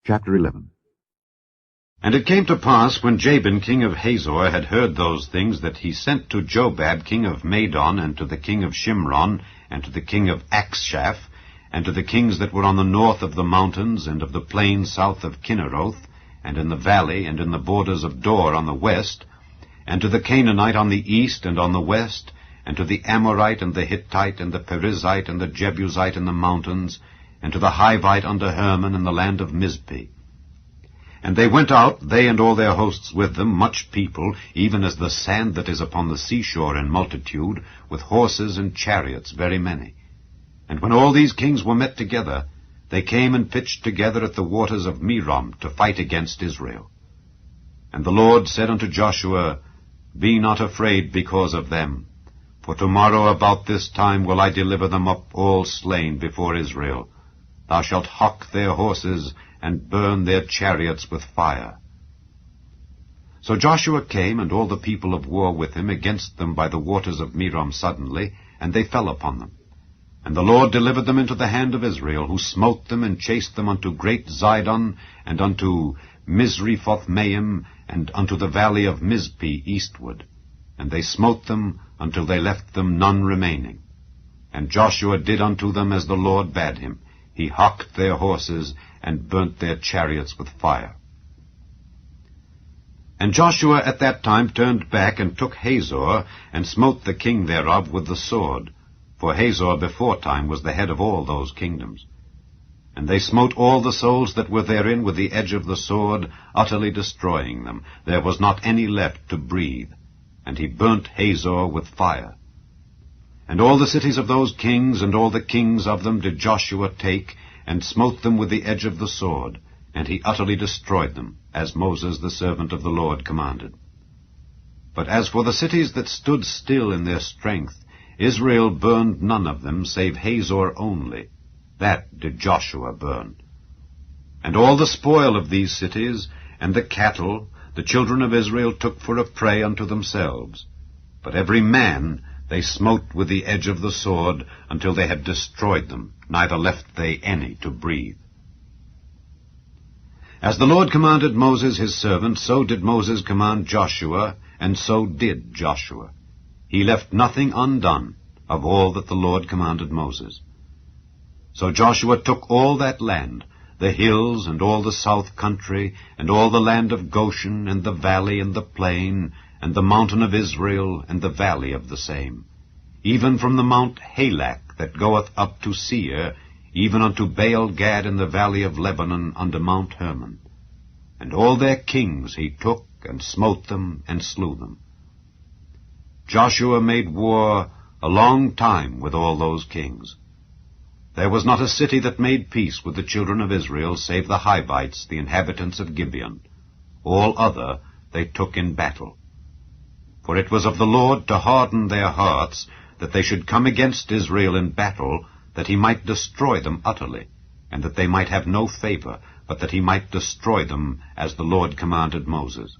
Chapter 11. And it came to pass, when Jabin king of Hazor had heard those things, that he sent to Jobab king of Madon, and to the king of Shimron, and to the king of Akshaph, and to the kings that were on the north of the mountains, and of the plain south of Kinneroth, and in the valley, and in the borders of Dor on the west, and to the Canaanite on the east and on the west, and to the Amorite and the Hittite and the Perizzite and the Jebusite in the mountains, and to the Hivite under Hermon in the land of Mizpeh. And they went out, they and all their hosts with them, much people, even as the sand that is upon the seashore in multitude, with horses and chariots very many. And when all these kings were met together, they came and pitched together at the waters of Merom to fight against Israel. And the Lord said unto Joshua, Be not afraid because of them, for tomorrow about this time will I deliver them up all slain before Israel. Thou shalt hock their horses, and burn their chariots with fire. So Joshua came, and all the people of war with him, against them by the waters of Merom suddenly, and they fell upon them. And the Lord delivered them into the hand of Israel, who smote them, and chased them unto great Zidon, and unto Misrephothmaim, and unto the valley of Mizpeh eastward. And they smote them, until they left them none remaining. And Joshua did unto them as the Lord bade him. He hocked their horses, and burnt their chariots with fire. And Joshua at that time turned back, and took Hazor, and smote the king thereof with the sword. For Hazor beforetime was the head of all those kingdoms. And they smote all the souls that were therein with the edge of the sword, utterly destroying them. There was not any left to breathe. And he burnt Hazor with fire. And all the cities of those kings, and all the kings of them, did Joshua take, and smote them with the edge of the sword, and he utterly destroyed them, as Moses the servant of the Lord commanded. But as for the cities that stood still in their strength, Israel burned none of them, save Hazor only. That did Joshua burn. And all the spoil of these cities, and the cattle, the children of Israel took for a prey unto themselves. But every man they smote with the edge of the sword, until they had destroyed them, neither left they any to breathe. As the Lord commanded Moses his servant, so did Moses command Joshua, and so did Joshua. He left nothing undone of all that the Lord commanded Moses. So Joshua took all that land, the hills, and all the south country, and all the land of Goshen, and the valley, and the plain, and the mountain of Israel, and the valley of the same, even from the Mount Halak that goeth up to Seir, even unto Baal-Gad in the valley of Lebanon under Mount Hermon. And all their kings he took, and smote them, and slew them. Joshua made war a long time with all those kings. There was not a city that made peace with the children of Israel, save the Hivites, the inhabitants of Gibeon. All other they took in battle. For it was of the Lord to harden their hearts, that they should come against Israel in battle, that he might destroy them utterly, and that they might have no favor, but that he might destroy them, as the Lord commanded Moses.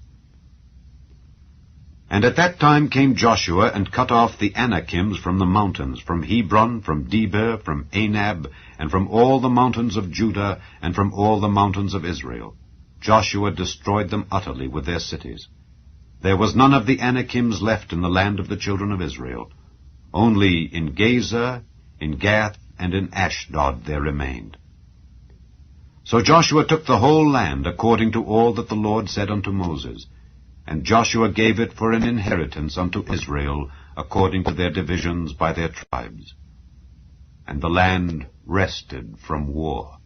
And at that time came Joshua, and cut off the Anakims from the mountains, from Hebron, from Debir, from Anab, and from all the mountains of Judah, and from all the mountains of Israel. Joshua destroyed them utterly with their cities. There was none of the Anakims left in the land of the children of Israel. Only in Gazer, in Gath, and in Ashdod there remained. So Joshua took the whole land according to all that the Lord said unto Moses. And Joshua gave it for an inheritance unto Israel, according to their divisions by their tribes. And the land rested from war.